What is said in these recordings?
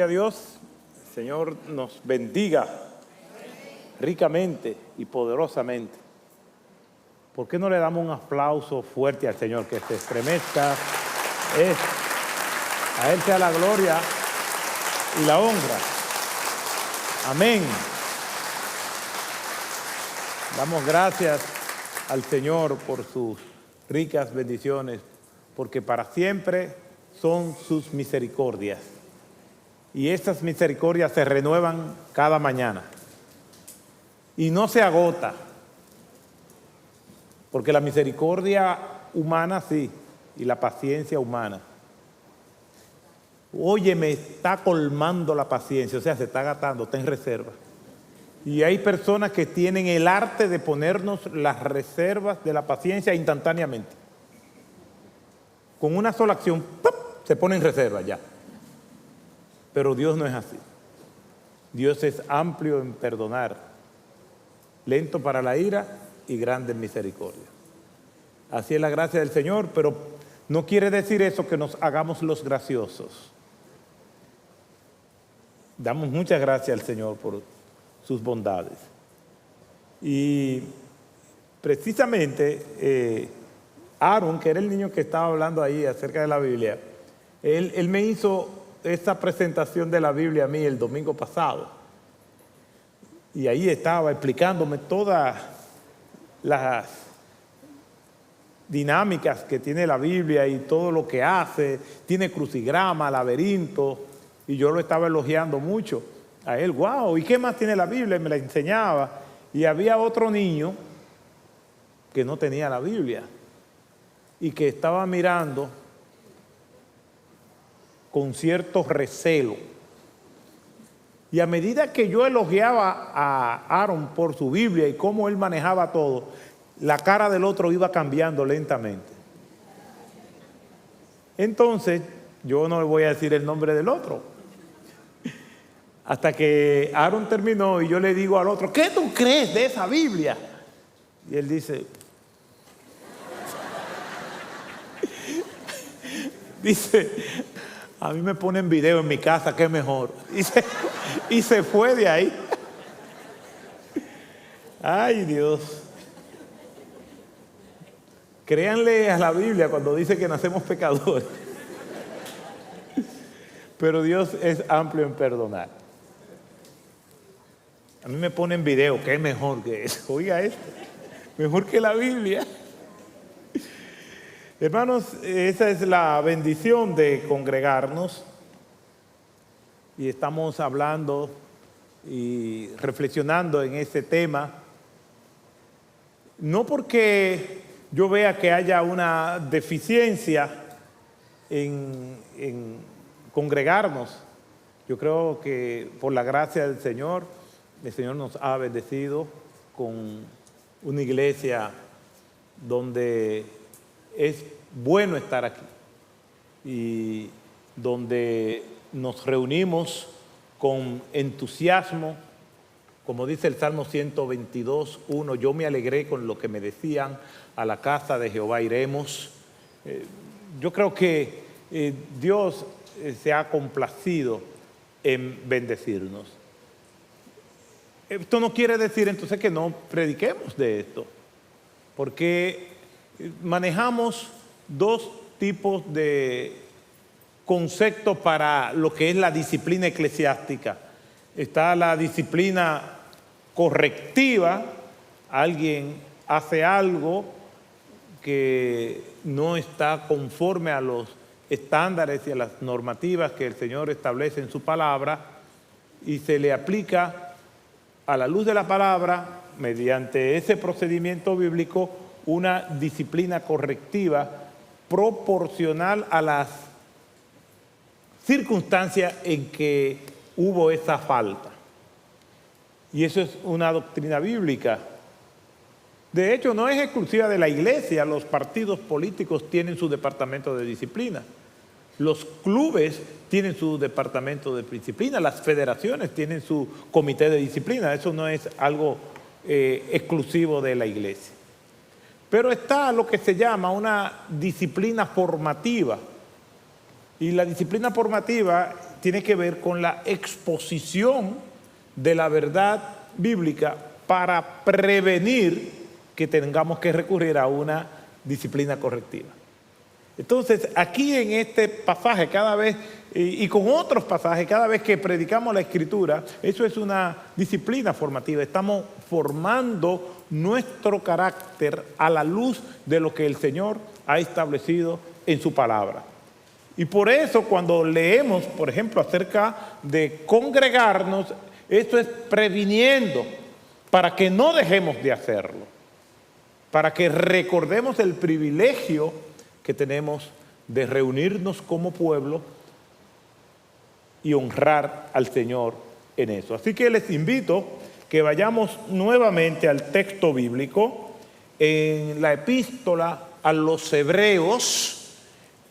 Gloria a Dios. El Señor nos bendiga ricamente y poderosamente. ¿Por qué no le damos un aplauso fuerte al Señor, que se estremezca? A Él sea la gloria y la honra. Amén. Damos gracias al Señor por sus ricas bendiciones, porque para siempre son sus misericordias. Y estas misericordias se renuevan cada mañana. Y no se agota, porque la misericordia humana sí, y la paciencia humana. Oye, me está colmando la paciencia, o sea, se está agotando, está en reserva. Y hay personas que tienen el arte de ponernos las reservas de la paciencia instantáneamente. Con una sola acción, ¡pum!, se pone en reserva ya. Pero Dios no es así. Dios es amplio en perdonar, lento para la ira y grande en misericordia. Así es la gracia del Señor, pero no quiere decir eso que nos hagamos los graciosos. Damos muchas gracias al Señor por sus bondades. Y precisamente Aaron, que era el niño que estaba hablando ahí acerca de la Biblia, él me hizo esta presentación de la Biblia a mí el domingo pasado. Y ahí estaba explicándome todas las dinámicas que tiene la Biblia y todo lo que hace. Tiene crucigrama, laberinto, y yo lo estaba elogiando mucho a él. ¡Wow! ¿Y qué más tiene la Biblia? Y me la enseñaba. Y había otro niño que no tenía la Biblia y que estaba mirando con cierto recelo. Y a medida que yo elogiaba a Aaron por su Biblia y cómo él manejaba todo, la cara del otro iba cambiando lentamente. Entonces, yo no le voy a decir el nombre del otro. Hasta que Aaron terminó y yo le digo al otro, ¿qué tú crees de esa Biblia? Y él dice, a mí me ponen video en mi casa, ¿qué mejor? Y se fue de ahí. Ay, Dios. Créanle a la Biblia cuando dice que nacemos pecadores. Pero Dios es amplio en perdonar. A mí me ponen video, ¿qué mejor que eso? Oiga esto, mejor que la Biblia. Hermanos, esa es la bendición de congregarnos. Y estamos hablando y reflexionando en este tema. No porque yo vea que haya una deficiencia en congregarnos. Yo creo que por la gracia del Señor, el Señor nos ha bendecido con una iglesia donde es bueno estar aquí y donde nos reunimos con entusiasmo. Como dice el Salmo 122:1, yo me alegré con lo que me decían, a la casa de Jehová iremos. Yo creo que Dios se ha complacido en bendecirnos. Esto no quiere decir entonces que no prediquemos de esto, porque manejamos dos tipos de conceptos para lo que es la disciplina eclesiástica. Está la disciplina correctiva, alguien hace algo que no está conforme a los estándares y a las normativas que el Señor establece en su palabra y se le aplica a la luz de la palabra, mediante ese procedimiento bíblico, una disciplina correctiva proporcional a las circunstancias en que hubo esa falta. Y eso es una doctrina bíblica. De hecho, no es exclusiva de la iglesia. Los partidos políticos tienen su departamento de disciplina. Los clubes tienen su departamento de disciplina. Las federaciones tienen su comité de disciplina. Eso no es algo exclusivo de la iglesia. Pero está lo que se llama una disciplina formativa. Y la disciplina formativa tiene que ver con la exposición de la verdad bíblica para prevenir que tengamos que recurrir a una disciplina correctiva. Entonces, aquí en este pasaje, cada vez, y con otros pasajes, cada vez que predicamos la Escritura, eso es una disciplina formativa. Estamos formando nuestro carácter a la luz de lo que el Señor ha establecido en su palabra. Y por eso, cuando leemos, por ejemplo, acerca de congregarnos, esto es previniendo para que no dejemos de hacerlo, para que recordemos el privilegio que tenemos de reunirnos como pueblo y honrar al Señor en eso. Así que les invito que vayamos nuevamente al texto bíblico en la epístola a los Hebreos,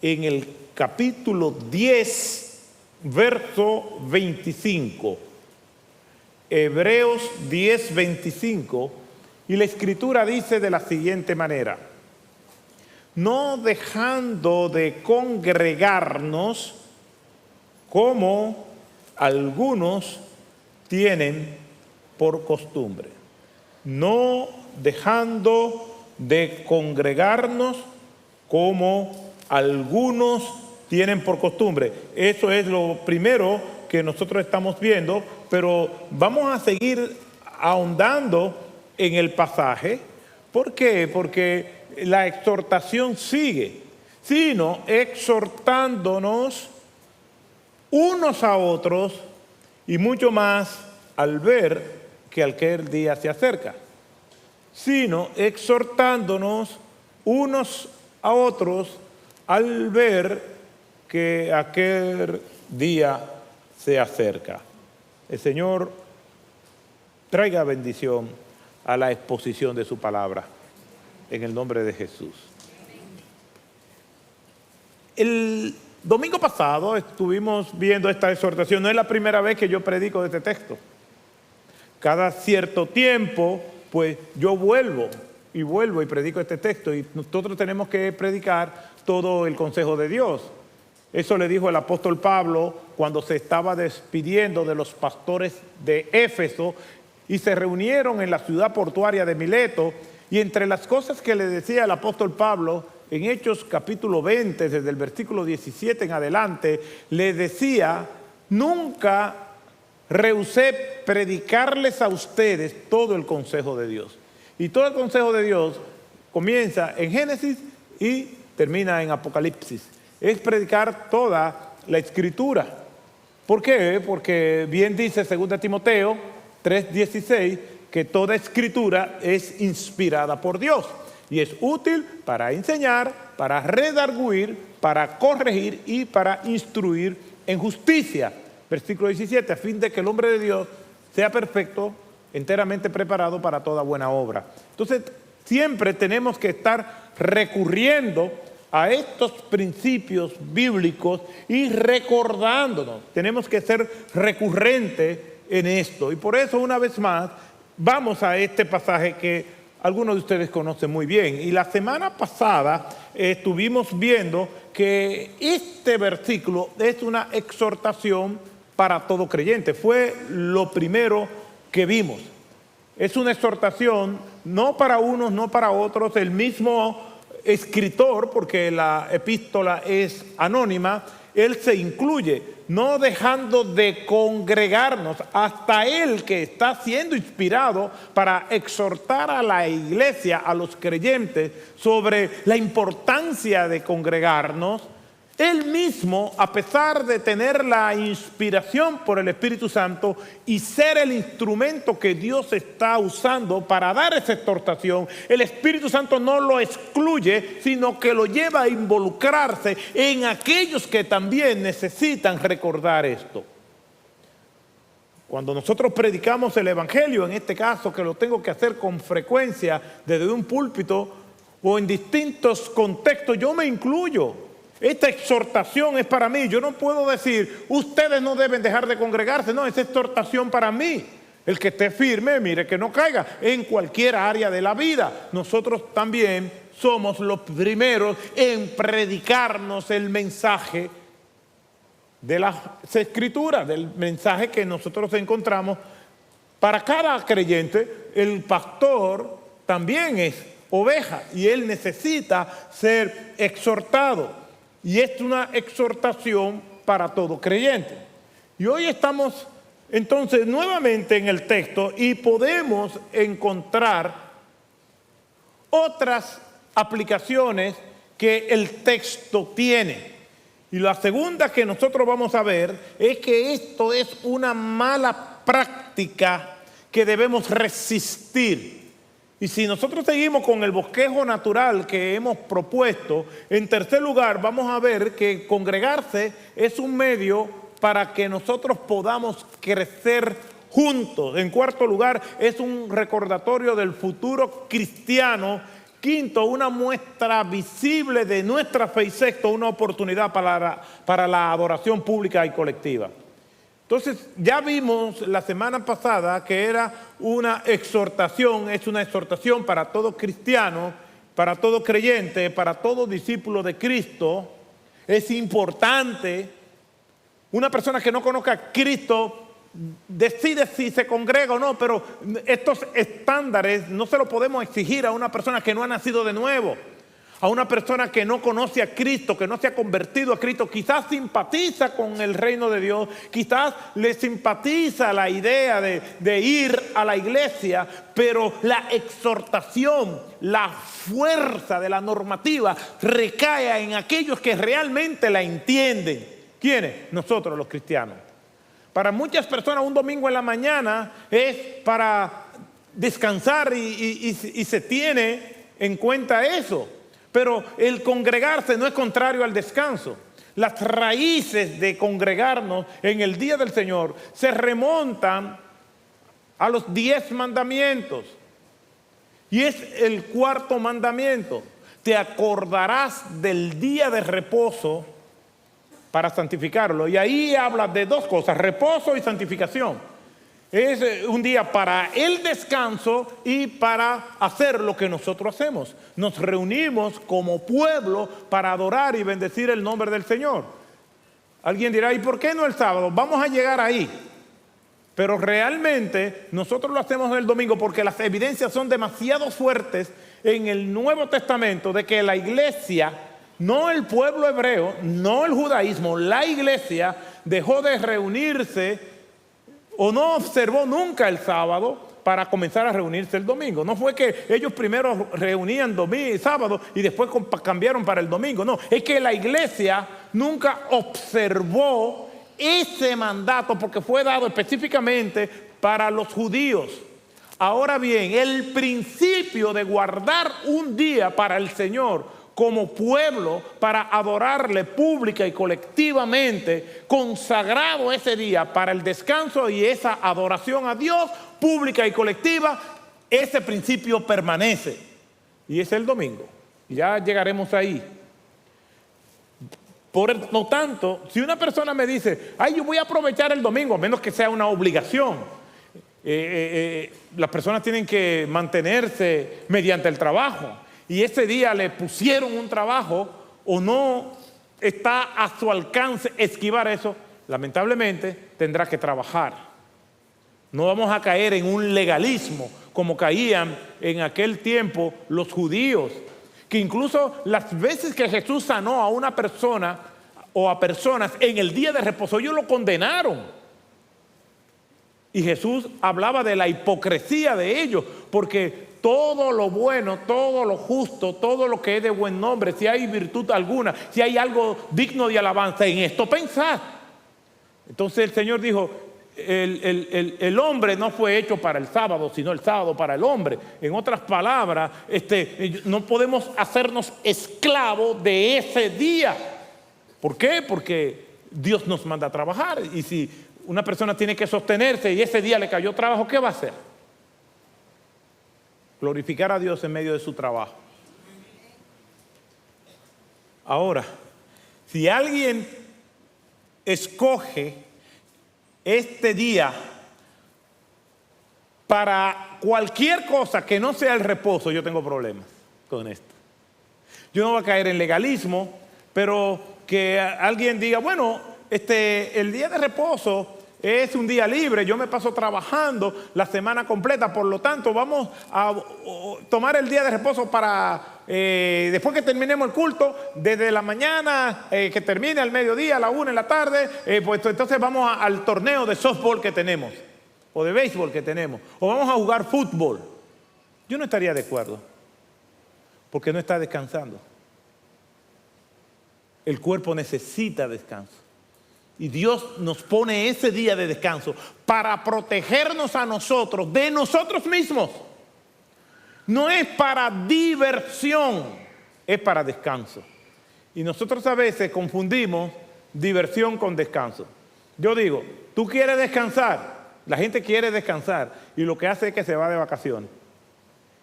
en el capítulo 10, verso 25. Hebreos 10, 25, y la Escritura dice de la siguiente manera: no dejando de congregarnos como algunos tienen por costumbre. No dejando de congregarnos como algunos tienen por costumbre. Eso es lo primero que nosotros estamos viendo, pero vamos a seguir ahondando en el pasaje. ¿Por qué? Porque la exhortación sigue, sino exhortándonos unos a otros y mucho más al ver que aquel día se acerca, sino exhortándonos unos a otros al ver que aquel día se acerca. El Señor traiga bendición a la exposición de su palabra, en el nombre de Jesús. El domingo pasado estuvimos viendo esta exhortación. No es la primera vez que yo predico de este texto. Cada cierto tiempo, pues yo vuelvo y predico este texto, y nosotros tenemos que predicar todo el consejo de Dios. Eso le dijo el apóstol Pablo cuando se estaba despidiendo de los pastores de Éfeso y se reunieron en la ciudad portuaria de Mileto. Y entre las cosas que le decía el apóstol Pablo, en Hechos capítulo 20, desde el versículo 17 en adelante, le decía: nunca rehusé predicarles a ustedes todo el consejo de Dios. Y todo el consejo de Dios comienza en Génesis y termina en Apocalipsis. Es predicar toda la Escritura. ¿Por qué? Porque bien dice 2 Timoteo 3:16 que toda Escritura es inspirada por Dios y es útil para enseñar, para redarguir, para corregir y para instruir en justicia. Versículo 17, a fin de que el hombre de Dios sea perfecto, enteramente preparado para toda buena obra. Entonces, siempre tenemos que estar recurriendo a estos principios bíblicos y recordándonos. Tenemos que ser recurrentes en esto. Y por eso, una vez más, vamos a este pasaje que algunos de ustedes conocen muy bien. Y la semana pasada estuvimos viendo que este versículo es una exhortación para todo creyente. Fue lo primero que vimos. Es una exhortación no para unos, no para otros. El mismo escritor, porque la epístola es anónima, él se incluye, no dejando de congregarnos, hasta él que está siendo inspirado para exhortar a la iglesia, a los creyentes, sobre la importancia de congregarnos. Él mismo, a pesar de tener la inspiración por el Espíritu Santo y ser el instrumento que Dios está usando para dar esa exhortación, el Espíritu Santo no lo excluye, sino que lo lleva a involucrarse en aquellos que también necesitan recordar esto. Cuando nosotros predicamos el Evangelio, en este caso que lo tengo que hacer con frecuencia desde un púlpito o en distintos contextos, yo me incluyo. Esta exhortación es para mí. Yo no puedo decir, ustedes no deben dejar de congregarse. No, es exhortación para mí. El que esté firme, mire que no caiga en cualquier área de la vida. Nosotros también somos los primeros en predicarnos el mensaje de las Escrituras, del mensaje que nosotros encontramos. Para cada creyente, el pastor también es oveja y él necesita ser exhortado. Y es una exhortación para todo creyente. Y hoy estamos entonces nuevamente en el texto y podemos encontrar otras aplicaciones que el texto tiene. Y la segunda que nosotros vamos a ver es que esto es una mala práctica que debemos resistir. Y si nosotros seguimos con el bosquejo natural que hemos propuesto, en tercer lugar vamos a ver que congregarse es un medio para que nosotros podamos crecer juntos. En cuarto lugar, es un recordatorio del futuro cristiano. Quinto, una muestra visible de nuestra fe. Y sexto, una oportunidad para la adoración pública y colectiva. Entonces, ya vimos la semana pasada que era una exhortación, es una exhortación para todo cristiano, para todo creyente, para todo discípulo de Cristo. Es importante. Una persona que no conozca a Cristo decide si se congrega o no, pero estos estándares no se los podemos exigir a una persona que no ha nacido de nuevo, a una persona que no conoce a Cristo, que no se ha convertido a Cristo. Quizás simpatiza con el reino de Dios, quizás le simpatiza la idea de ir a la iglesia, pero la exhortación, la fuerza de la normativa recae en aquellos que realmente la entienden. ¿Quiénes? Nosotros los cristianos. Para muchas personas un domingo en la mañana es para descansar y se tiene en cuenta eso. Pero el congregarse no es contrario al descanso. Las raíces de congregarnos en el día del Señor se remontan a los 10 mandamientos. Y es el cuarto mandamiento. Te acordarás del día de reposo para santificarlo. Y ahí habla de dos cosas, reposo y santificación. Es un día para el descanso y para hacer lo que nosotros hacemos. Nos reunimos como pueblo para adorar y bendecir el nombre del Señor. Alguien dirá, ¿y por qué no el sábado? Vamos a llegar ahí. Pero realmente nosotros lo hacemos el domingo porque las evidencias son demasiado fuertes en el Nuevo Testamento de que la iglesia, no el pueblo hebreo, no el judaísmo, la iglesia dejó de reunirse o no observó nunca el sábado para comenzar a reunirse el domingo. No fue que ellos primero reunían domingo y sábado y después cambiaron para el domingo. No, es que la iglesia nunca observó ese mandato porque fue dado específicamente para los judíos. Ahora bien, el principio de guardar un día para el Señor como pueblo para adorarle pública y colectivamente, consagrado ese día para el descanso y esa adoración a Dios pública y colectiva, ese principio permanece. Y es el domingo. Ya llegaremos ahí. Por lo tanto, si una persona me dice, ay, yo voy a aprovechar el domingo, a menos que sea una obligación. Las personas tienen que mantenerse mediante el trabajo. Y ese día le pusieron un trabajo o no está a su alcance esquivar eso, lamentablemente tendrá que trabajar. No vamos a caer en un legalismo como caían en aquel tiempo los judíos, que incluso las veces que Jesús sanó a una persona o a personas en el día de reposo, ellos lo condenaron. Y Jesús hablaba de la hipocresía de ellos, porque todo lo bueno, todo lo justo, todo lo que es de buen nombre, si hay virtud alguna, si hay algo digno de alabanza, en esto pensad. Entonces el Señor dijo, el hombre no fue hecho para el sábado, sino el sábado para el hombre. En otras palabras, no podemos hacernos esclavos de ese día. ¿Por qué? Porque Dios nos manda a trabajar. Y si una persona tiene que sostenerse y ese día le cayó trabajo, ¿qué va a hacer? Glorificar a Dios en medio de su trabajo. Ahora, si alguien escoge este día para cualquier cosa que no sea el reposo, yo tengo problemas con esto. Yo no voy a caer en legalismo, pero que alguien diga, bueno, el día de reposo es un día libre, yo me paso trabajando la semana completa, por lo tanto vamos a tomar el día de reposo para, después que terminemos el culto, desde la mañana, que termine al mediodía, a la 1 de la tarde, pues entonces vamos al torneo de softball que tenemos, o de béisbol que tenemos, o vamos a jugar fútbol. Yo no estaría de acuerdo, porque no está descansando. El cuerpo necesita descanso. Y Dios nos pone ese día de descanso para protegernos a nosotros de nosotros mismos. No es para diversión, es para descanso. Y nosotros a veces confundimos diversión con descanso. Yo digo, tú quieres descansar, la gente quiere descansar y lo que hace es que se va de vacaciones.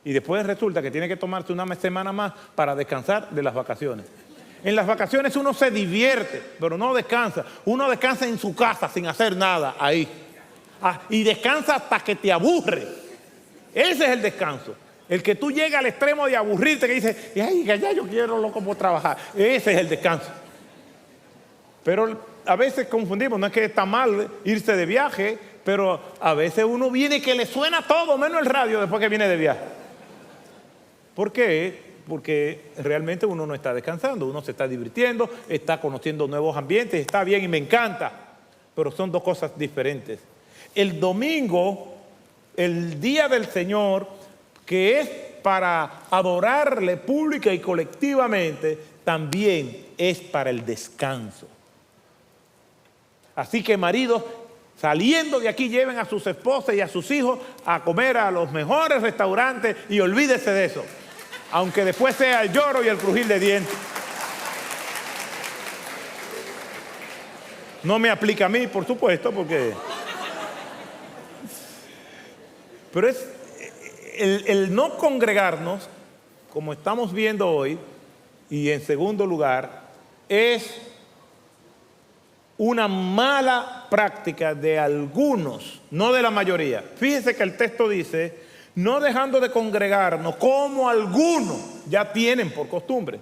Y después resulta que tiene que tomarse una semana más para descansar de las vacaciones. En las vacaciones uno se divierte, pero no descansa. Uno descansa en su casa sin hacer nada ahí. Y descansa hasta que te aburre. Ese es el descanso. El que tú llegas al extremo de aburrirte, que dices, ay, ya yo quiero loco por trabajar. Ese es el descanso. Pero a veces confundimos, no es que está mal irse de viaje, pero a veces uno viene que le suena todo, menos el radio después que viene de viaje. ¿Por qué? Porque realmente uno no está descansando, uno se está divirtiendo, está conociendo nuevos ambientes, está bien y me encanta, pero son dos cosas diferentes. El domingo, el día del Señor, que es para adorarle pública y colectivamente, también es para el descanso. Así que maridos, saliendo de aquí, lleven a sus esposas y a sus hijos a comer a los mejores restaurantes y olvídese de eso. Aunque después sea el lloro y el crujir de dientes. No me aplica a mí, por supuesto, porque... Pero es el no congregarnos, como estamos viendo hoy, y en segundo lugar, es una mala práctica de algunos, no de la mayoría. Fíjense que el texto dice... no dejando de congregarnos, como algunos ya tienen por costumbre.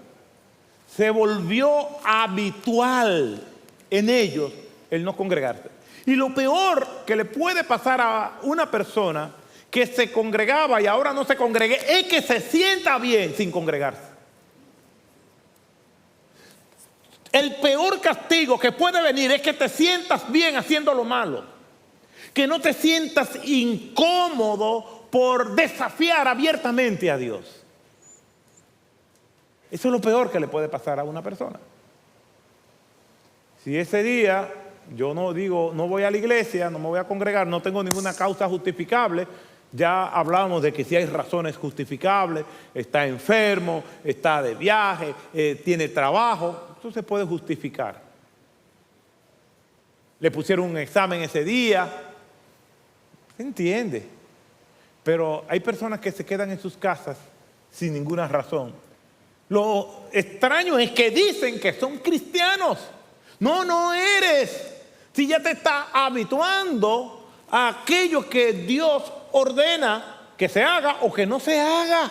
Se volvió habitual en ellos el no congregarse. Y lo peor que le puede pasar a una persona que se congregaba y ahora no se congregue es que se sienta bien sin congregarse. El peor castigo que puede venir es que te sientas bien haciendo lo malo. Que no te sientas incómodo por desafiar abiertamente a Dios. Eso es lo peor que le puede pasar a una persona. Si ese día yo no digo, no voy a la iglesia, no me voy a congregar, no tengo ninguna causa justificable, ya hablamos de que si hay razones justificables, está enfermo, está de viaje, tiene trabajo, eso se puede justificar. Le pusieron un examen ese día, ¿se entiende? Pero hay personas que se quedan en sus casas sin ninguna razón. Lo extraño es que dicen que son cristianos. No eres. Si ya te está habituando a aquello que Dios ordena que se haga o que no se haga.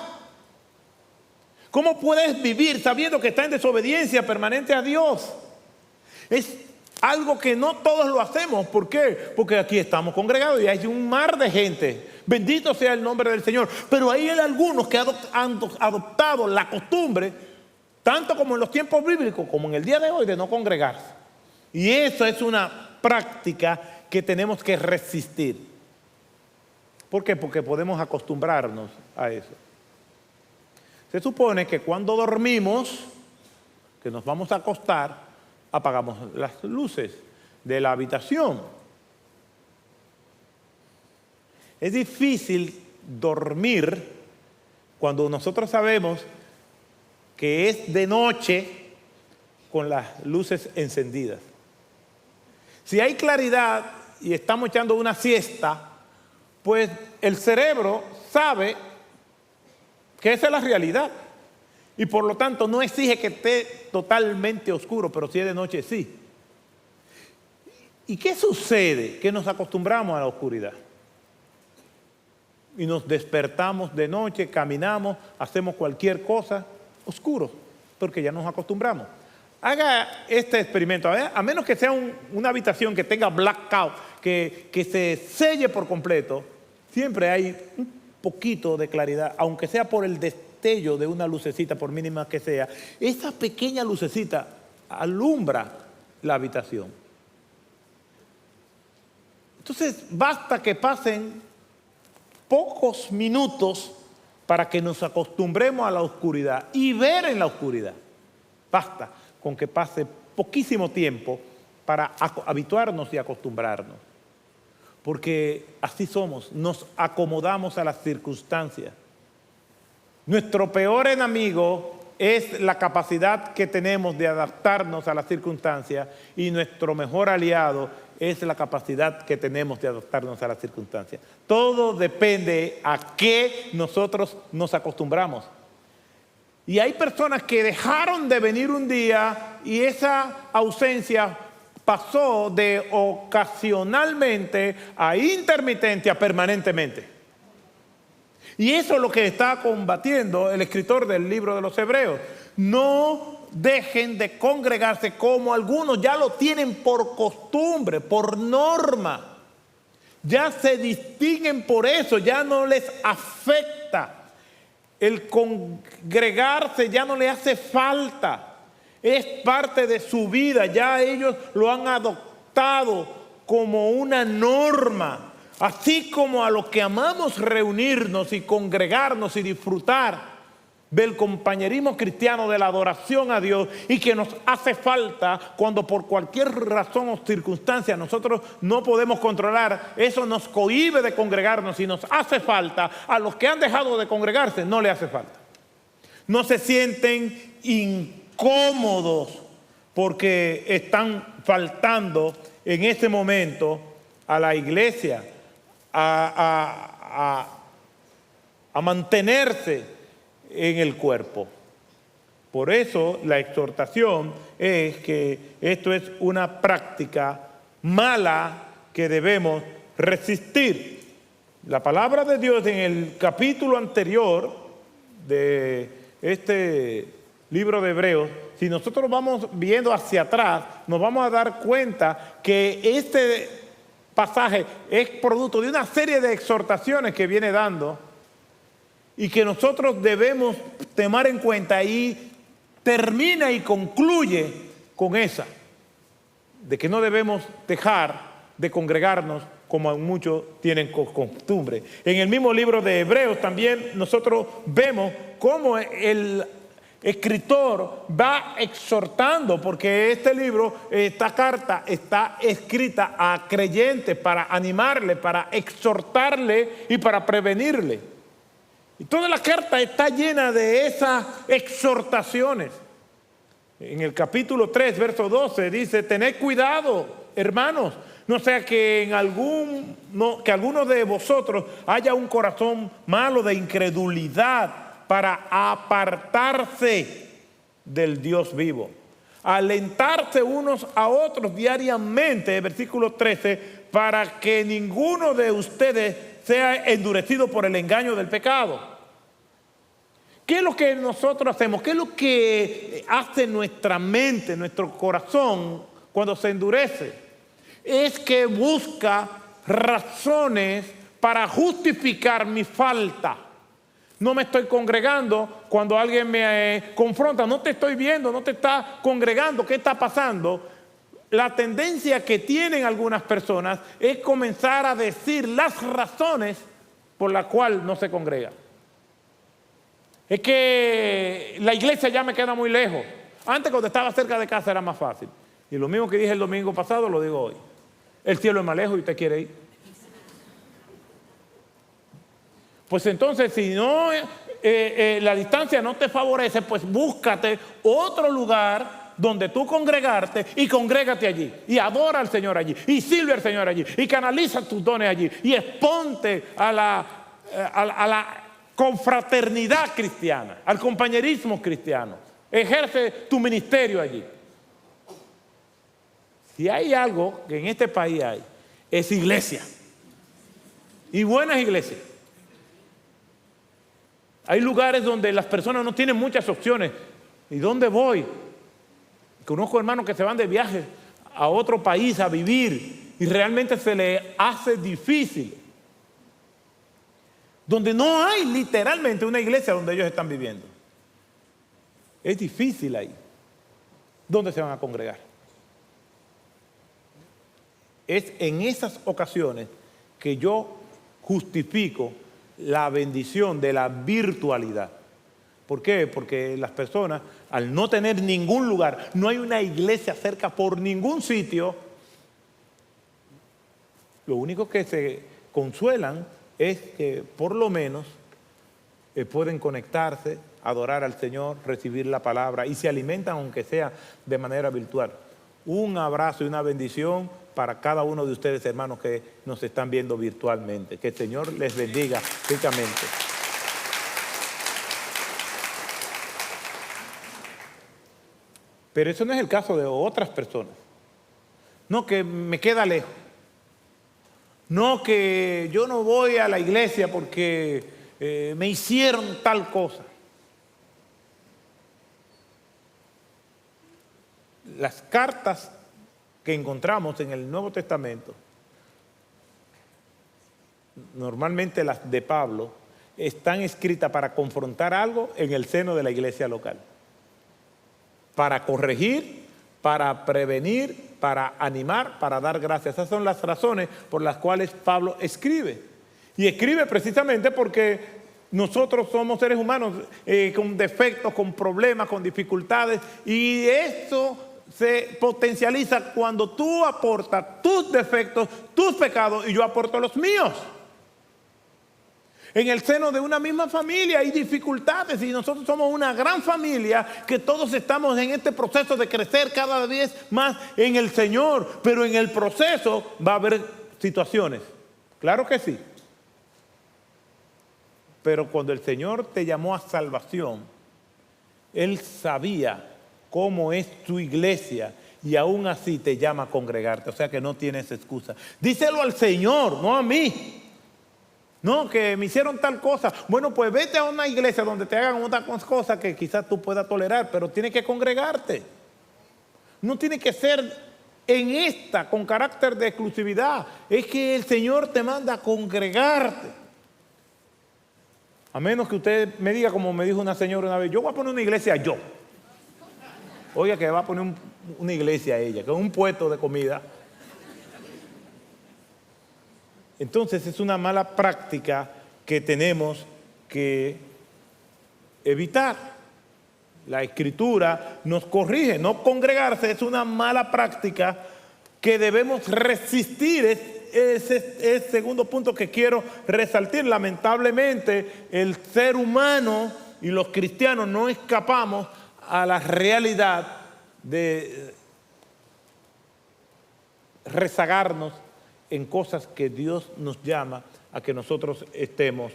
¿Cómo puedes vivir sabiendo que está en desobediencia permanente a Dios? Es algo que no todos lo hacemos. ¿Por qué? Porque aquí estamos congregados y hay un mar de gente. Bendito sea el nombre del Señor. Pero hay algunos que han adoptado la costumbre, tanto como en los tiempos bíblicos, como en el día de hoy, de no congregarse. Y eso es una práctica que tenemos que resistir. ¿Por qué? Porque podemos acostumbrarnos a eso. Se supone que cuando dormimos, que nos vamos a acostar, apagamos las luces de la habitación. Es difícil dormir cuando nosotros sabemos que es de noche con las luces encendidas. Si hay claridad y estamos echando una siesta, pues el cerebro sabe que esa es la realidad. Y por lo tanto no exige que esté totalmente oscuro, pero si es de noche, sí. ¿Y qué sucede? Que nos acostumbramos a la oscuridad. Y nos despertamos de noche, caminamos, hacemos cualquier cosa oscuro, porque ya nos acostumbramos. Haga este experimento, a menos que sea una habitación que tenga blackout, que se selle por completo, siempre hay un poquito de claridad, aunque sea por el destello de una lucecita, por mínima que sea. Esa pequeña lucecita alumbra la habitación. Entonces, basta que pasen pocos minutos para que nos acostumbremos a la oscuridad y ver en la oscuridad. Basta con que pase poquísimo tiempo para habituarnos y acostumbrarnos. Porque así somos, nos acomodamos a las circunstancias. Nuestro peor enemigo es la capacidad que tenemos de adaptarnos a las circunstancias, y nuestro mejor aliado es la capacidad que tenemos de adaptarnos a las circunstancias. Todo depende a qué nosotros nos acostumbramos. Y hay personas que dejaron de venir un día y esa ausencia pasó de ocasionalmente a intermitente a permanentemente. Y eso es lo que está combatiendo el escritor del libro de los Hebreos. No dejen de congregarse como algunos ya lo tienen por costumbre, por norma. Ya se distinguen por eso, ya no les afecta. El congregarse ya no le hace falta. Es parte de su vida, ya ellos lo han adoptado como una norma. Así como a los que amamos reunirnos y congregarnos y disfrutar del compañerismo cristiano, de la adoración a Dios, y que nos hace falta cuando por cualquier razón o circunstancia nosotros no podemos controlar, eso nos cohíbe de congregarnos y nos hace falta. A los que han dejado de congregarse no le hace falta. No se sienten incómodos porque están faltando en ese momento a la iglesia, a mantenerse en el cuerpo. Por eso la exhortación es que esto es una práctica mala que debemos resistir. La palabra de Dios en el capítulo anterior de este libro de Hebreos, si nosotros vamos viendo hacia atrás, nos vamos a dar cuenta que este pasaje es producto de una serie de exhortaciones que viene dando y que nosotros debemos tomar en cuenta, y termina y concluye con esa, de que no debemos dejar de congregarnos como muchos tienen costumbre. En el mismo libro de Hebreos también nosotros vemos cómo el escritor va exhortando, porque este libro, esta carta está escrita a creyentes para animarle, para exhortarle y para prevenirle. Y toda la carta está llena de esas exhortaciones. En el capítulo 3, verso 12 dice: tened cuidado, hermanos, no sea que que alguno de vosotros haya un corazón malo de incredulidad para apartarse del Dios vivo. Alentarse unos a otros diariamente, versículo 13, para que ninguno de ustedes sea endurecido por el engaño del pecado. ¿Qué es lo que nosotros hacemos? ¿Qué es lo que hace nuestra mente, nuestro corazón cuando se endurece? Es que busca razones para justificar mi falta. No me estoy congregando cuando alguien me confronta. No te estoy viendo, no te está congregando. ¿Qué está pasando? La tendencia que tienen algunas personas es comenzar a decir las razones por las cuales no se congrega. Es que la iglesia ya me queda muy lejos. Antes, cuando estaba cerca de casa, era más fácil. Y lo mismo que dije el domingo pasado, lo digo hoy. El cielo es más lejos y usted quiere ir. Pues entonces, si no, la distancia no te favorece, pues búscate otro lugar donde tú congregarte, y congrégate allí, y adora al Señor allí, y sirve al Señor allí, y canaliza tus dones allí, y exponte a la confraternidad cristiana, al compañerismo cristiano. Ejerce tu ministerio allí. Si hay algo que en este país hay, es iglesia. Y buenas iglesias. Hay lugares donde las personas no tienen muchas opciones. ¿Y dónde voy? Conozco hermanos que se van de viaje a otro país a vivir y realmente se les hace difícil. Donde no hay literalmente una iglesia donde ellos están viviendo. Es difícil ahí. ¿Dónde se van a congregar? Es en esas ocasiones que yo justifico la bendición de la virtualidad. ¿Por qué? Porque las personas, al no tener ningún lugar, no hay una iglesia cerca por ningún sitio, lo único que se consuelan es que por lo menos pueden conectarse, adorar al Señor, recibir la palabra y se alimentan aunque sea de manera virtual. Un abrazo y una bendición para cada uno de ustedes, hermanos, que nos están viendo virtualmente. Que el Señor les bendiga ricamente. Pero eso no es el caso de otras personas. No, que me queda lejos. No, que yo no voy a la iglesia porque me hicieron tal cosa. Las cartas que encontramos en el Nuevo Testamento, normalmente las de Pablo, están escritas para confrontar algo en el seno de la iglesia local. Para corregir, para prevenir, para animar, para dar gracias. Esas son las razones por las cuales Pablo escribe. Y escribe precisamente porque nosotros somos seres humanos con defectos, con problemas, con dificultades. Y esto se potencializa cuando tú aportas tus defectos, tus pecados y yo aporto los míos. En el seno de una misma familia hay dificultades y nosotros somos una gran familia que todos estamos en este proceso de crecer cada vez más en el Señor, pero en el proceso va a haber situaciones. Claro que sí. Pero cuando el Señor te llamó a salvación, Él sabía cómo es tu iglesia y aún así te llama a congregarte. O sea que no tienes excusa. Díselo al Señor, no a mí. No, que me hicieron tal cosa. Bueno, pues vete a una iglesia donde te hagan otra cosa que quizás tú puedas tolerar, pero tienes que congregarte. No tiene que ser en esta con carácter de exclusividad. Es que el Señor te manda a congregarte. A menos que usted me diga, como me dijo una señora una vez, yo voy a poner una iglesia yo. Oiga, que va a poner una iglesia a ella, que es un puesto de comida. Entonces es una mala práctica que tenemos que evitar. La Escritura nos corrige. No congregarse es una mala práctica que debemos resistir. Ese es el segundo punto que quiero resaltar. Lamentablemente el ser humano y los cristianos no escapamos a la realidad de rezagarnos en cosas que Dios nos llama a que nosotros estemos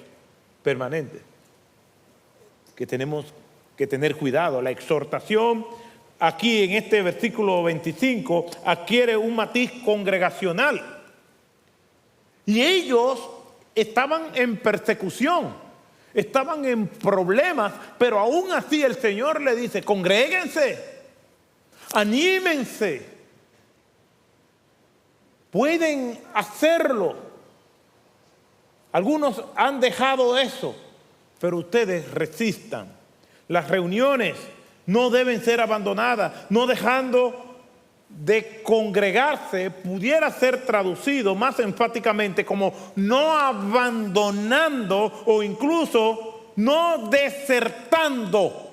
permanentes. Que tenemos que tener cuidado. La exhortación aquí en este versículo 25 adquiere un matiz congregacional. Y ellos estaban en persecución, estaban en problemas, pero aún así el Señor le dice, congréguense, anímense. Pueden hacerlo. Algunos han dejado eso, pero ustedes resistan. Las reuniones no deben ser abandonadas. No dejando de congregarse pudiera ser traducido más enfáticamente como no abandonando o incluso no desertando.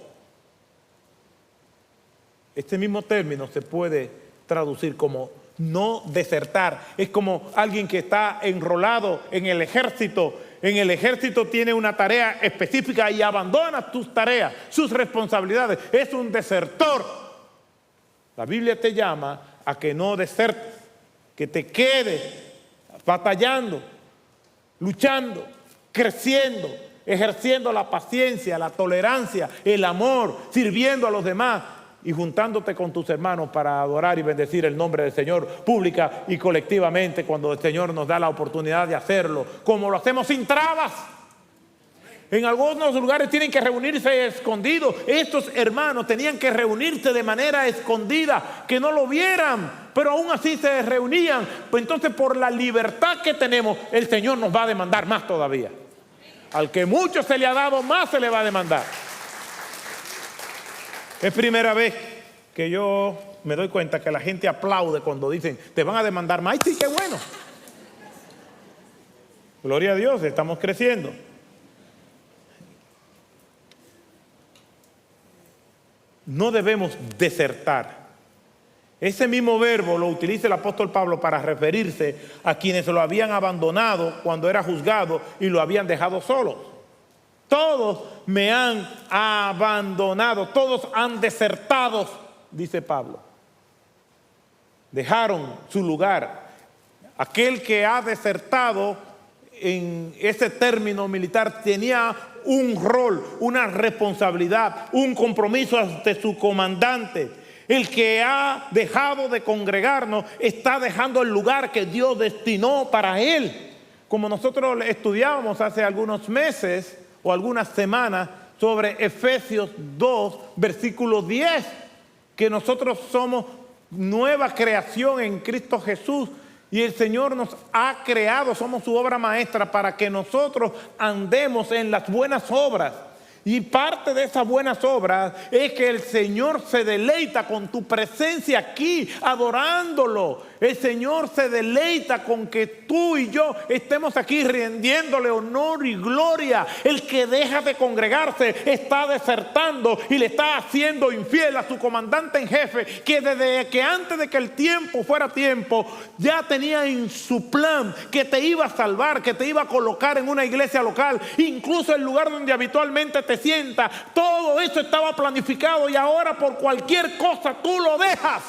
Este mismo término se puede traducir como no desertar. Es como alguien que está enrolado en el ejército. En el ejército tiene una tarea específica y abandona tus tareas, sus responsabilidades. Es un desertor. La Biblia te llama a que no desertes, que te quedes batallando, luchando, creciendo, ejerciendo la paciencia, la tolerancia, el amor, sirviendo a los demás y juntándote con tus hermanos para adorar y bendecir el nombre del Señor pública y colectivamente cuando el Señor nos da la oportunidad de hacerlo, como lo hacemos sin trabas. En algunos lugares tienen que reunirse escondidos. Estos hermanos tenían que reunirse de manera escondida, que no lo vieran, pero aún así se reunían. Pues entonces, por la libertad que tenemos, el Señor nos va a demandar más todavía. Al que mucho se le ha dado, más se le va a demandar. Es primera vez que yo me doy cuenta que la gente aplaude cuando dicen, te van a demandar más. ¡Ay, sí, qué bueno! Gloria a Dios, estamos creciendo. No debemos desertar. Ese mismo verbo lo utiliza el apóstol Pablo para referirse a quienes lo habían abandonado cuando era juzgado y lo habían dejado solo. Todos me han abandonado, todos han desertado, dice Pablo. Dejaron su lugar. Aquel que ha desertado, en ese término militar, tenía un rol, una responsabilidad, un compromiso ante su comandante. El que ha dejado de congregarnos está dejando el lugar que Dios destinó para él. Como nosotros estudiábamos hace algunos meses o algunas semanas sobre Efesios 2, versículo 10, que nosotros somos nueva creación en Cristo Jesús. Y el Señor nos ha creado, somos su obra maestra para que nosotros andemos en las buenas obras. Y parte de esas buenas obras es que el Señor se deleita con tu presencia aquí, adorándolo. El Señor se deleita con que tú y yo estemos aquí rindiéndole honor y gloria. El que deja de congregarse está desertando y le está haciendo infiel a su comandante en jefe, que desde que antes de que el tiempo fuera tiempo, ya tenía en su plan que te iba a salvar, que te iba a colocar en una iglesia local, incluso el lugar donde habitualmente te sienta. Todo eso estaba planificado y ahora por cualquier cosa tú lo dejas.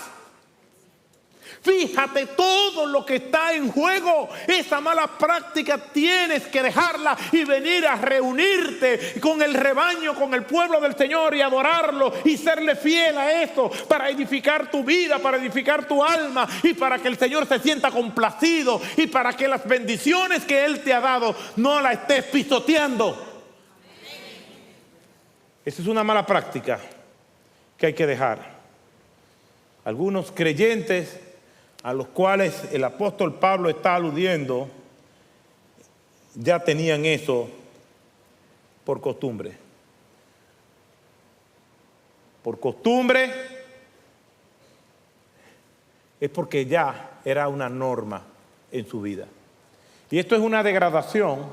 Fíjate todo lo que está en juego. Esa mala práctica tienes que dejarla y venir a reunirte con el rebaño, con el pueblo del Señor y adorarlo y serle fiel a esto para edificar tu vida, para edificar tu alma y para que el Señor se sienta complacido y para que las bendiciones que Él te ha dado no las estés pisoteando. Esa es una mala práctica que hay que dejar. Algunos creyentes a los cuales el apóstol Pablo está aludiendo ya tenían eso por costumbre. Por costumbre es porque ya era una norma en su vida. Y esto es una degradación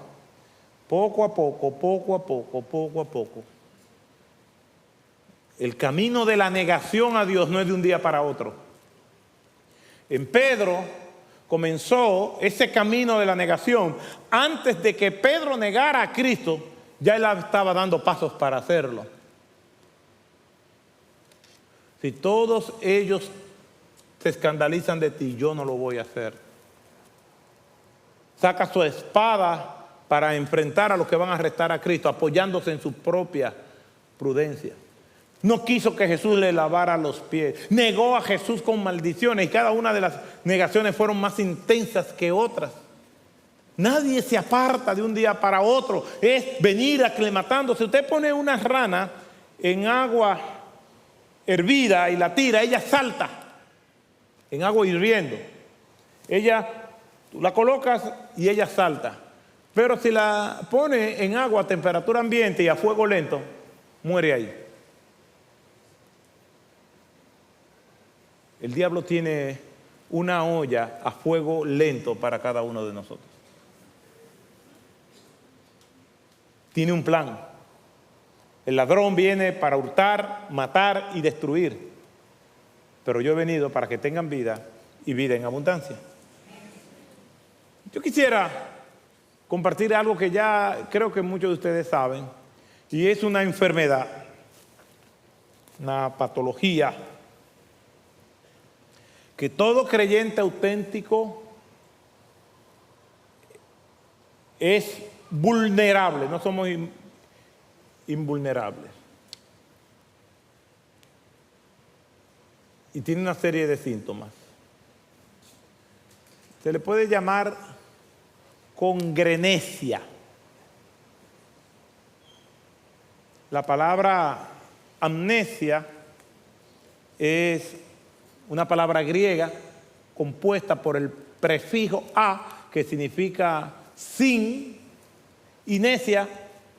poco a poco, poco a poco, poco a poco. El camino de la negación a Dios no es de un día para otro. En Pedro comenzó ese camino de la negación. Antes de que Pedro negara a Cristo, ya él estaba dando pasos para hacerlo. Si todos ellos se escandalizan de ti, yo no lo voy a hacer. Saca su espada para enfrentar a los que van a arrestar a Cristo, apoyándose en su propia prudencia. No quiso que Jesús le lavara los pies. Negó a Jesús con maldiciones y cada una de las negaciones fueron más intensas que otras. Nadie se aparta de un día para otro. Es venir aclimatándose. Usted pone una rana en agua hervida y la tira, ella salta en agua hirviendo. Tú la colocas y ella salta. Pero si la pone en agua a temperatura ambiente y a fuego lento, muere ahí. El diablo tiene una olla a fuego lento para cada uno de nosotros. Tiene un plan. El ladrón viene para hurtar, matar y destruir. Pero yo he venido para que tengan vida y vida en abundancia. Yo quisiera compartir algo que ya creo que muchos de ustedes saben, y es una enfermedad, una patología que todo creyente auténtico es vulnerable, no somos invulnerables. Y tiene una serie de síntomas. Se le puede llamar congrenesia. La palabra amnesia es una palabra griega compuesta por el prefijo a, que significa sin, y nesia,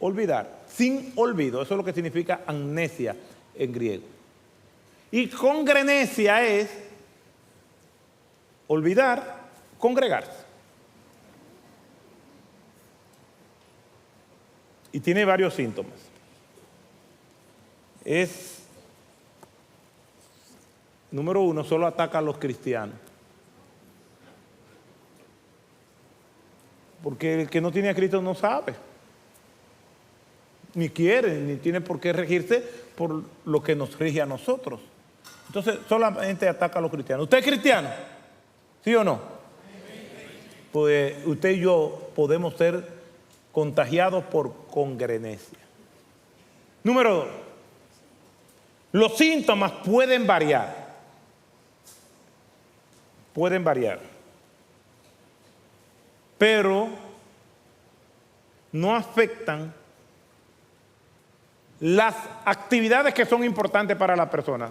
olvidar, sin olvido. Eso es lo que significa amnesia en griego. Y congrenesia es olvidar, congregarse. Y tiene varios síntomas. Número uno, solo ataca a los cristianos. Porque el que no tiene a Cristo no sabe, ni quiere, ni tiene por qué regirse por lo que nos rige a nosotros. Entonces, solamente ataca a los cristianos. ¿Usted es cristiano? ¿Sí o no? Pues usted y yo podemos ser contagiados por congrenesia. Número 2. Los síntomas pueden variar. Pueden variar. Pero no afectan las actividades que son importantes para la persona.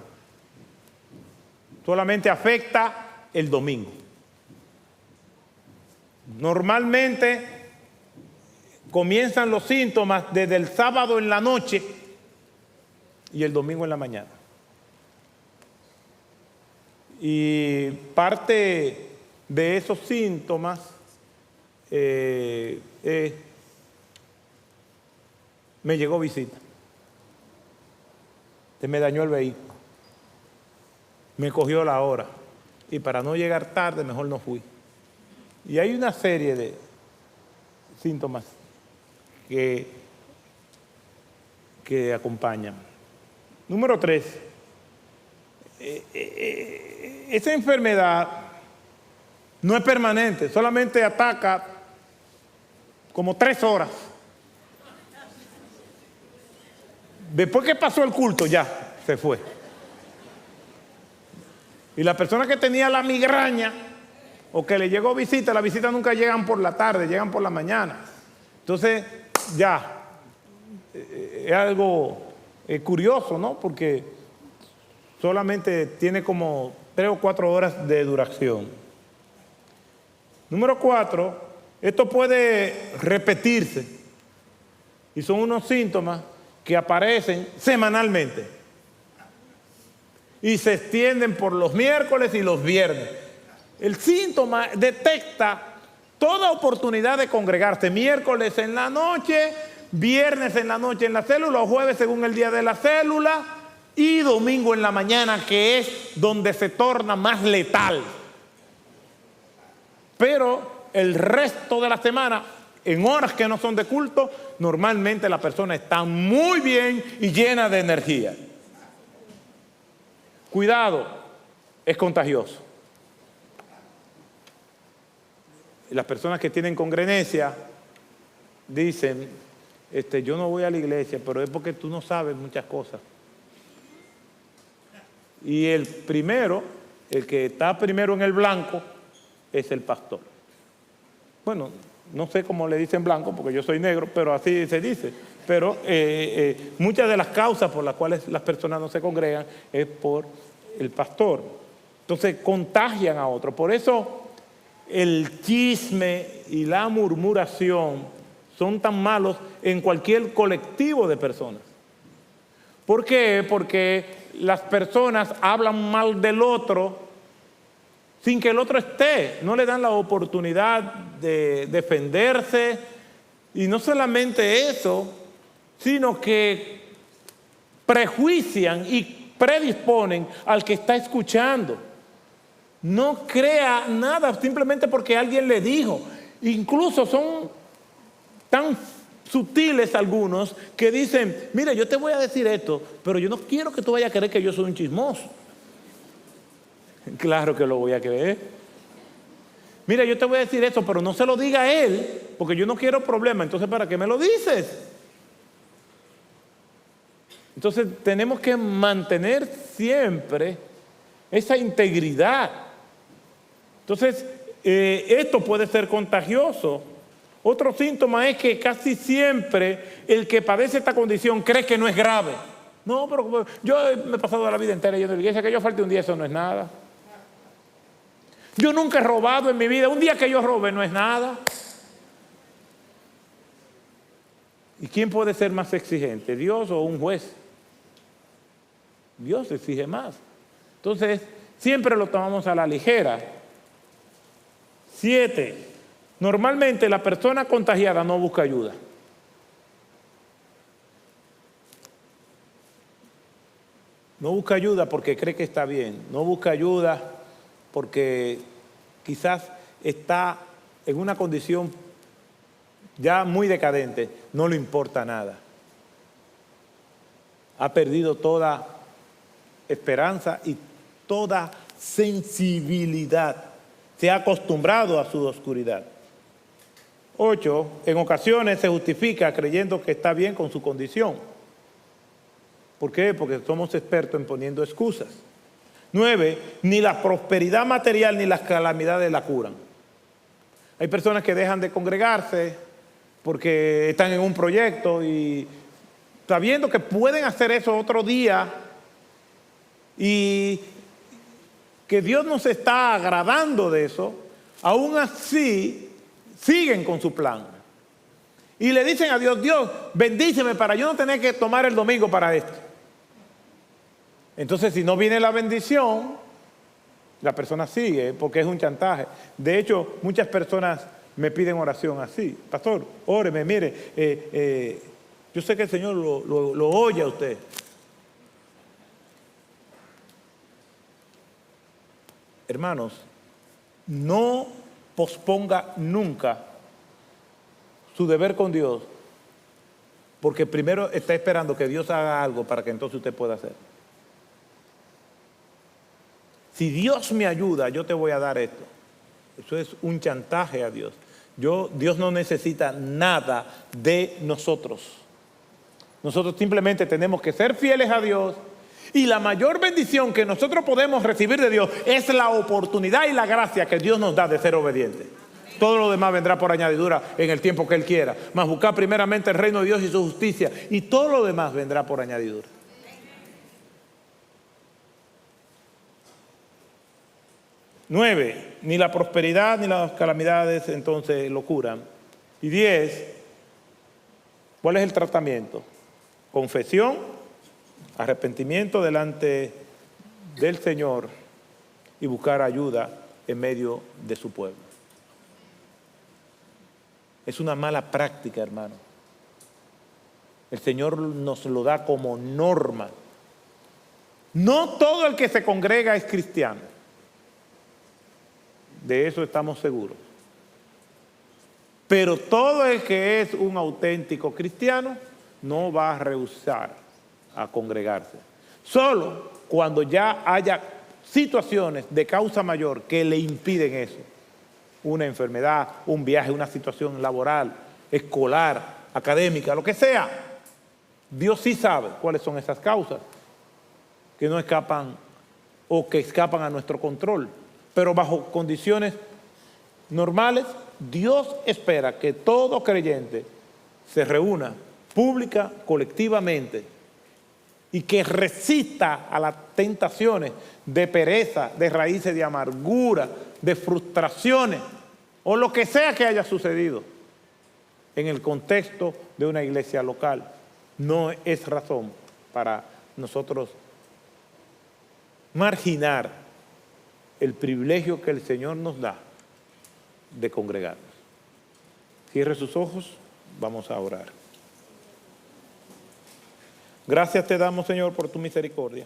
Solamente afecta el domingo. Normalmente comienzan los síntomas desde el sábado en la noche y el domingo en la mañana. Y parte de esos síntomas me llegó visita. Se me dañó el vehículo. Me cogió la hora. Y para no llegar tarde, mejor no fui. Y hay una serie de síntomas que acompañan. Número 3. Esa enfermedad no es permanente, solamente ataca como 3 horas. Después que pasó el culto, ya se fue. Y la persona que tenía la migraña o que le llegó visita, las visitas nunca llegan por la tarde, llegan por la mañana. Entonces, ya, es algo curioso, ¿no? Porque solamente tiene como 3 o 4 horas de duración. Número 4, esto puede repetirse y son unos síntomas que aparecen semanalmente y se extienden por los miércoles y los viernes. El síntoma detecta toda oportunidad de congregarse, miércoles en la noche, viernes en la noche en la célula, o jueves según el día de la célula, y domingo en la mañana, que es donde se torna más letal. Pero el resto de la semana, en horas que no son de culto, normalmente la persona está muy bien y llena de energía. Cuidado, es contagioso. Y las personas que tienen congrenesia dicen, yo no voy a la iglesia, pero es porque tú no sabes muchas cosas. Y el que está primero en el blanco, es el pastor. Bueno, no sé cómo le dicen blanco, porque yo soy negro, pero así se dice. Pero muchas de las causas por las cuales las personas no se congregan es por el pastor. Entonces contagian a otros. Por eso el chisme y la murmuración son tan malos en cualquier colectivo de personas. ¿Por qué? Porque las personas hablan mal del otro sin que el otro esté, no le dan la oportunidad de defenderse, y no solamente eso, sino que prejuician y predisponen al que está escuchando. No crea nada simplemente porque alguien le dijo. Incluso son tan sutiles algunos que dicen, mira, yo te voy a decir esto, pero yo no quiero que tú vayas a creer que yo soy un chismoso. Claro que lo voy a creer. Mira, yo te voy a decir esto, pero no se lo diga a él, porque yo no quiero problema. Entonces, ¿para qué me lo dices? Entonces, tenemos que mantener siempre esa integridad. Entonces, esto puede ser contagioso. Otro síntoma es que casi siempre el que padece esta condición cree que no es grave. No, pero yo me he pasado la vida entera yendo a la iglesia, que yo falte un día, eso no es nada. Yo nunca he robado en mi vida, un día que yo robe no es nada. ¿Y quién puede ser más exigente, Dios o un juez? Dios exige más. Entonces, siempre lo tomamos a la ligera. 7. Normalmente la persona contagiada no busca ayuda. No busca ayuda porque cree que está bien. No busca ayuda porque quizás está en una condición ya muy decadente. No le importa nada. Ha perdido toda esperanza y toda sensibilidad. Se ha acostumbrado a su oscuridad. 8. En ocasiones se justifica creyendo que está bien con su condición. ¿Por qué? Porque somos expertos en poniendo excusas. 9. Ni la prosperidad material ni las calamidades la curan. Hay personas que dejan de congregarse porque están en un proyecto y sabiendo que pueden hacer eso otro día y que Dios no se está agradando de eso, aún así siguen con su plan. Y le dicen a Dios, Dios, bendíceme para yo no tener que tomar el domingo para esto. Entonces, si no viene la bendición, la persona sigue porque es un chantaje. De hecho, muchas personas me piden oración así. Pastor, óreme, mire, yo sé que el Señor lo oye a usted. Hermanos, no posponga nunca su deber con Dios, porque primero está esperando que Dios haga algo para que entonces usted pueda hacer. Si Dios me ayuda, yo te voy a dar esto. Eso es un chantaje a Dios. Dios no necesita nada de nosotros. Nosotros simplemente tenemos que ser fieles a Dios. Y la mayor bendición que nosotros podemos recibir de Dios es la oportunidad y la gracia que Dios nos da de ser obedientes. Todo lo demás vendrá por añadidura en el tiempo que Él quiera. Mas buscar primeramente el reino de Dios y su justicia, y todo lo demás vendrá por añadidura. 9. Ni la prosperidad ni las calamidades entonces lo curan. Y 10. ¿Cuál es el tratamiento? Confesión, arrepentimiento delante del Señor y buscar ayuda en medio de su pueblo. Es una mala práctica, hermano. El Señor nos lo da como norma. No todo el que se congrega es cristiano. De eso estamos seguros. Pero todo el que es un auténtico cristiano no va a rehusar a congregarse. Solo cuando ya haya situaciones de causa mayor que le impiden eso. Una enfermedad, un viaje, una situación laboral, escolar, académica, lo que sea. Dios sí sabe cuáles son esas causas que no escapan o que escapan a nuestro control. Pero bajo condiciones normales, Dios espera que todo creyente se reúna pública, colectivamente, y que resista a las tentaciones de pereza, de raíces de amargura, de frustraciones, o lo que sea que haya sucedido en el contexto de una iglesia local. No es razón para nosotros marginar el privilegio que el Señor nos da de congregarnos. Cierre sus ojos, vamos a orar. Gracias te damos, Señor, por tu misericordia.